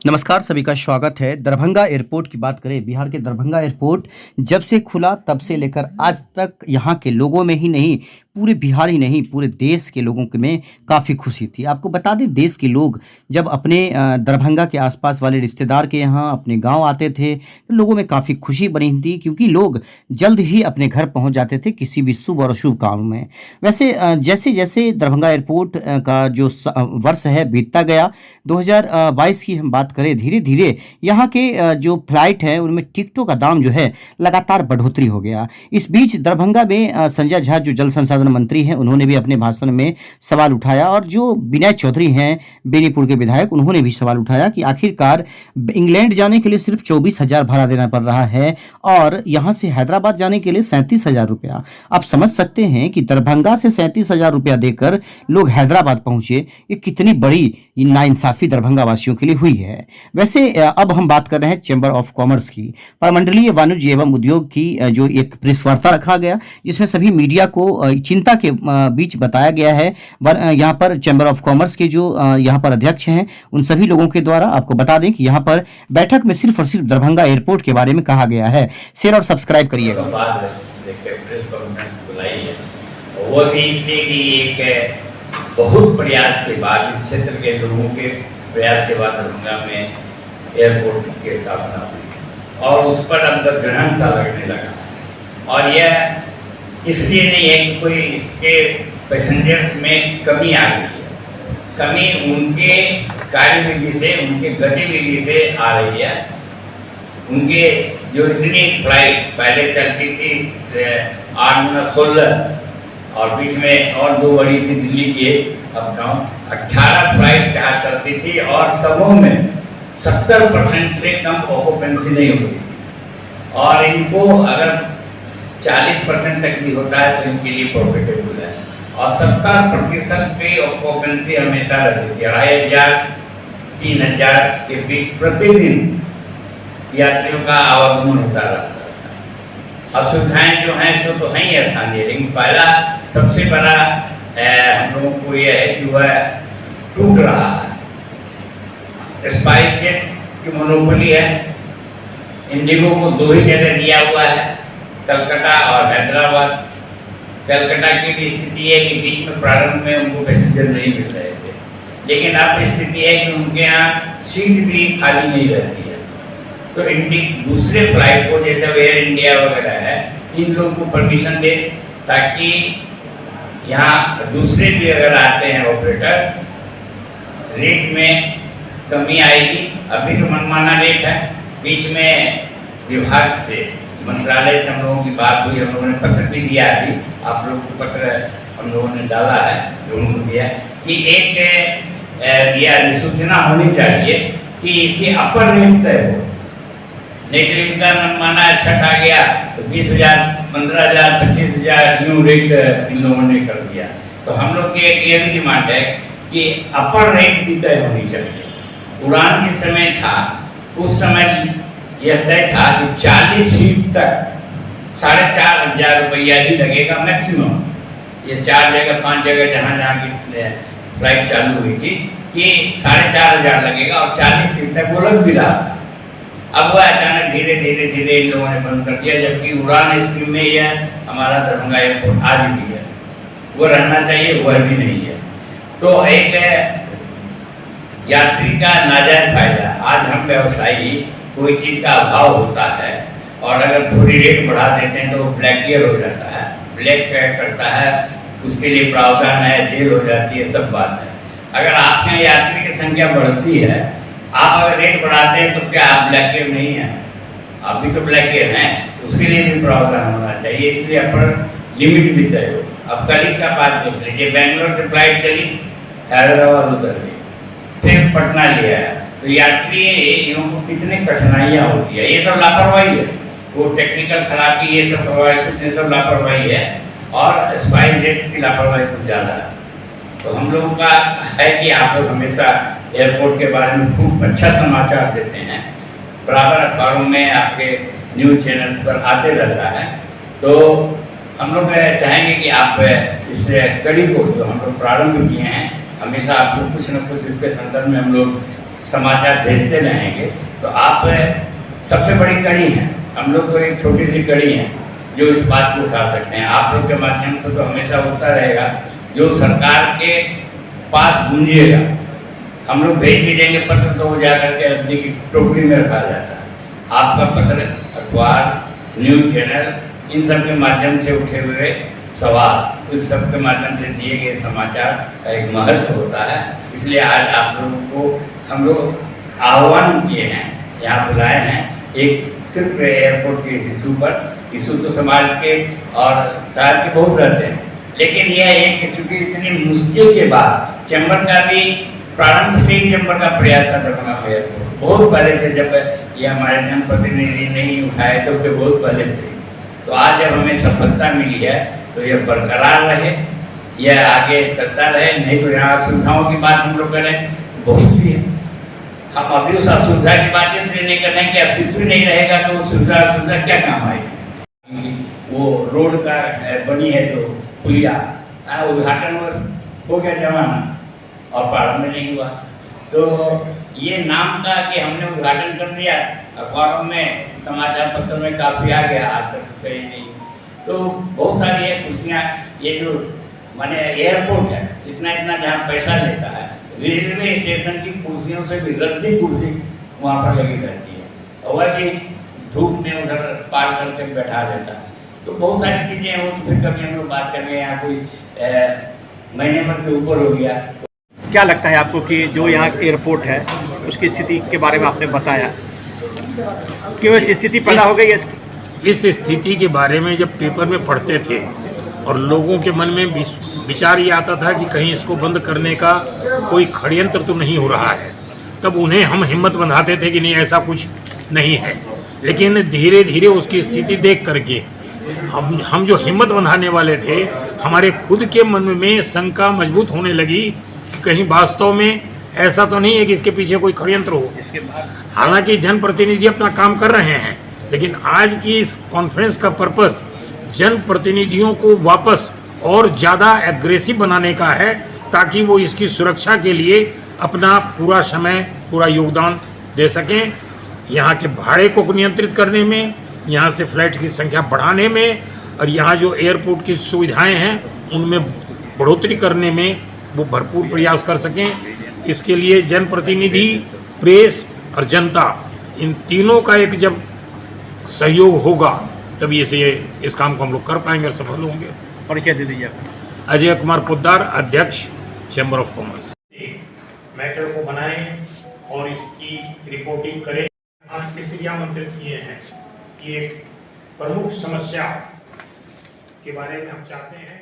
नमस्कार, सभी का स्वागत है। दरभंगा एयरपोर्ट की बात करें, बिहार के दरभंगा एयरपोर्ट जब से खुला तब से लेकर आज तक यहाँ के लोगों में ही नहीं, पूरे बिहार ही नहीं, पूरे देश के लोगों के में काफ़ी खुशी थी। आपको बता दें, देश के लोग जब अपने दरभंगा के आसपास वाले रिश्तेदार के यहाँ अपने गांव आते थे तो लोगों में काफ़ी खुशी बनी थी, क्योंकि लोग जल्द ही अपने घर पहुँच जाते थे किसी भी शुभ और अशुभ काम में। वैसे जैसे जैसे दरभंगा एयरपोर्ट का जो वर्ष है बीतता गया, 2022 की हम बात करें, धीरे धीरे यहाँ के जो फ्लाइट है उनमें टिकटों का दाम जो है लगातार बढ़ोतरी हो गया। इस बीच दरभंगा में संजय झा जो जल संसाधन मंत्री हैं, उन्होंने भी अपने भाषण में सवाल उठाया, और जो विनय चौधरी हैं बेनीपुर के विधायक, उन्होंने भी सवाल उठाया कि आखिरकार इंग्लैंड जाने के लिए सिर्फ 24,000 भाड़ा देना पड़ रहा है और यहाँ से हैदराबाद जाने के लिए 37,000 रुपया। आप समझ सकते हैं कि दरभंगा से 37,000 रुपया देकर लोग हैदराबाद पहुंचे, ये कितनी बड़ी नाइंसाफी दरभंगा वासियों के लिए हुई है। वैसे अब हम बात कर रहे हैं चैम्बर ऑफ कॉमर्स की। प्रमंडलीय वाणिज्य एवं उद्योग की जो एक प्रेस वार्ता रखा गया, जिसमें सभी मीडिया को चिंता के बीच बताया गया है। यहाँ पर चैम्बर ऑफ कॉमर्स के जो यहाँ पर अध्यक्ष हैं, उन सभी लोगों के द्वारा आपको बता दें कि यहाँ पर बैठक में सिर्फ और सिर्फ दरभंगा एयरपोर्ट के बारे में कहा गया है। शेयर और सब्सक्राइब करिएगा। वो भी इसलिए कि एक बहुत प्रयास के बाद, इस क्षेत्र के लोगों के प्रयास के बाद दरभंगा में एयरपोर्ट की स्थापना हुई और उस पर अब ग्रहण सा लगने लगा। और यह इसलिए नहीं है कि कोई इसके पैसेंजर्स में कमी आ गई है, कमी उनके कार्यविधि से, उनके गतिविधि से आ रही है। उनके जो इतनी फ्लाइट पहले चलती थी 8-16 और बीच में और 2 बड़ी थी दिल्ली की, अब 18 फ्लाइट कहाँ चलती थी और सबों में 70% से कम ऑक्यूपेंसी नहीं होती थी। और इनको अगर 40% तक भी होता है तो इनके लिए प्रॉफिटेबल है। और 70% की ऑक्यूपेंसी हमेशा रहती थी। 2,500-3,000 के बीच प्रतिदिन यात्रियों का आवागमन होता रहता था। असुविधाएं जो हैं सो तो हैं ही स्थानीय, लेकिन पहला सबसे बड़ा हम लोगों को यह है कि वह टूट रहा है। स्पाइस जेट की मोनोपोली है, इंडिगो को 2 ही जगह दिया हुआ है, कलकत्ता और हैदराबाद। कलकत्ता की भी स्थिति है कि बीच में प्रारंभ में उनको पैसेंजर नहीं मिल रहे थे, लेकिन अब स्थिति है कि उनके यहाँ सीट भी खाली नहीं रहती है। तो दूसरे फ्लाइट को, जैसे एयर इंडिया वगैरह है, इन लोगों को परमिशन दे, ताकि यहाँ दूसरे भी अगर आते हैं ऑपरेटर, रेट में कमी आएगी। अभी तो मनमाना रेट है। बीच में विभाग से, मंत्रालय से हम लोगों की बात हुई, हम लोगों ने पत्र भी दिया है, आप लोगों को पत्र हम लोगों ने डाला है, लोगों को दिया कि एक यह अधिसूचना होनी चाहिए कि इसकी अपर रेट तय हो। नहीं तो इनका मनमाना छठ आ गया तो 20,000, 15,000, 25,000 न्यू रेट इन लोगों ने कर दिया। तो हम लोग की एक ये भी डिमांड है कि अपर रेट भी तय होनी चाहिए। उड़ान के समय था, उस समय यह तय था कि 40 सीट तक 4,500 रुपया ही लगेगा मैक्सिमम। ये 4 जगह 5 जगह जहाँ जहाँ की फ्लाइट चालू हुई थी कि 4,500 लगेगा और 40 सीट तक वो लग भी रहा था। अब वह अचानक धीरे धीरे इन लोगों ने बंद कर दिया, जबकि उड़ान स्कीम में यह हमारा दरभंगा एयरपोर्ट आज भी है, वो रहना चाहिए, वह भी नहीं है। तो एक यात्री का नाजायज फायदा, आज हम व्यवसायी कोई चीज़ का अभाव होता है और अगर थोड़ी रेट बढ़ा देते हैं तो ब्लैकमेल हो जाता है, ब्लैक पैक करता है, उसके लिए प्रावधान है, जेल हो जाती है, सब बात है। अगर आपके यात्री की संख्या बढ़ती है, आप अगर रेट बढ़ाते हैं तो क्या आप ब्लैकमेल नहीं है? आप भी तो ब्लैकमेल हैं, उसके लिए भी प्रावधान होना चाहिए। इसलिए अपर लिमिट भी तय हो। अब कल ही का बात देख लीजिए, बेंगलोर से फ्लाइट चली, हैदराबाद उतर गई, फिर पटना ले आया, तो यात्रियों को कितनी कठिनाइयाँ होती है। ये सब लापरवाही है, वो टेक्निकल खराबी, ये सब कुछ ये सब लापरवाही है, और स्पाइस जेट की लापरवाही कुछ ज़्यादा है। तो हम लोगों का है कि आप लोग हमेशा एयरपोर्ट के बारे में खूब अच्छा समाचार देते हैं, बराबर अखबारों में, आपके न्यूज़ चैनल्स पर आते रहता है। तो हम लोग चाहेंगे कि आप इस कड़ी को जो हम लोग प्रारंभ किए हैं, हमेशा आपको कुछ न कुछ इसके संदर्भ में हम लोग समाचार भेजते रहेंगे तो आप सबसे बड़ी कड़ी हैं, हम लोग तो एक छोटी सी कड़ी हैं जो इस बात को उठा सकते हैं। आप लोग के माध्यम से तो हमेशा उठता रहेगा, जो सरकार के पास गूंजिएगा। हम लोग भेज भी देंगे पत्र तो वो जा करके अपनी की टोकरी में रखा जाता है। आपका पत्र, अखबार, न्यूज़ चैनल, इन सब के माध्यम से उठे हुए सवाल, उस सब के माध्यम से दिए गए समाचार का एक महत्व होता है। इसलिए आज आप लोगों को हम लोग आह्वान किए हैं, यहाँ बुलाए हैं, एक सिर्फ एयरपोर्ट के इस इशू तो समाज के और शहर के बहुत रहते हैं, लेकिन यह एक चूँकि इतनी मुश्किल के बाद चैम्बर का भी प्रारंभ से ही चैम्बर का प्रयास था दरभंगा एयरपोर्ट, बहुत पहले से, जब ये हमारे जनप्रतिनिधि नहीं उठाए तो फिर बहुत पहले से। तो आज जब हमें सफलता मिली है तो यह बरकरार रहे, यह आगे चलता रहे। नहीं तो यहाँ सुविधाओं की बात हम लोग करें बहुत सी है, हम अभी उस असुविधा की बात इसलिए नहीं कर रहे हैं कि अस्तित्व नहीं रहेगा तो सुविधा क्या काम आएगी। वो रोड का बनी है जो पुलिया, उद्घाटन हो गया जमाना और प्रारंभ नहीं हुआ, तो ये नाम का कि हमने उद्घाटन कर दिया, अखबारों में, समाचार पत्र में काफ़ी आ गया, आज तक कहीं नहीं। तो बहुत सारी है कुर्सियाँ, ये जो माने एयरपोर्ट है, इतना जहाँ पैसा लेता है, रेलवे स्टेशन की कुर्सियों से भी रद्दी कुर्सी वहाँ पर लगी रहती है, और वह भी धूप में उधर पार करके बैठा देता है। तो बहुत सारी चीज़ें हैं, वो तो फिर कभी हम लोग बात करेंगे। यहाँ कोई महीने भर से ऊपर हो गया। क्या लगता है आपको कि जो यहाँ एयरपोर्ट है उसकी स्थिति के बारे में आपने बताया, क्यों ऐसी स्थिति पैदा हो गई है इसकी? इस स्थिति के बारे में जब पेपर में पढ़ते थे और लोगों के मन में विचार ये आता था कि कहीं इसको बंद करने का कोई षड्यंत्र तो नहीं हो रहा है, तब उन्हें हम हिम्मत बंधाते थे कि नहीं ऐसा कुछ नहीं है। लेकिन धीरे धीरे उसकी स्थिति देख करके हम जो हिम्मत बंधाने वाले थे, हमारे खुद के मन में शंका मजबूत होने लगी कि कहीं वास्तव में ऐसा तो नहीं है कि इसके पीछे कोई षड्यंत्र हो। हालांकि जनप्रतिनिधि अपना काम कर रहे हैं, लेकिन आज की इस कॉन्फ्रेंस का पर्पस जनप्रतिनिधियों को वापस और ज़्यादा एग्रेसिव बनाने का है, ताकि वो इसकी सुरक्षा के लिए अपना पूरा समय, पूरा योगदान दे सकें। यहाँ के भाड़े को नियंत्रित करने में, यहाँ से फ्लाइट की संख्या बढ़ाने में, और यहाँ जो एयरपोर्ट की सुविधाएं हैं उनमें बढ़ोतरी करने में वो भरपूर प्रयास कर सकें। इसके लिए जनप्रतिनिधि, प्रेस और जनता, इन तीनों का एक जब सहयोग होगा तभी इस काम को हम लोग कर पाएंगे और सफल होंगे। परिचय दे दीजिए। अजय कुमार पोद्दार, अध्यक्ष चैम्बर ऑफ कॉमर्स। मैटर को बनाएं और इसकी रिपोर्टिंग करें। आज इसलिए आमंत्रित किए हैं कि एक प्रमुख समस्या के बारे में हम चाहते हैं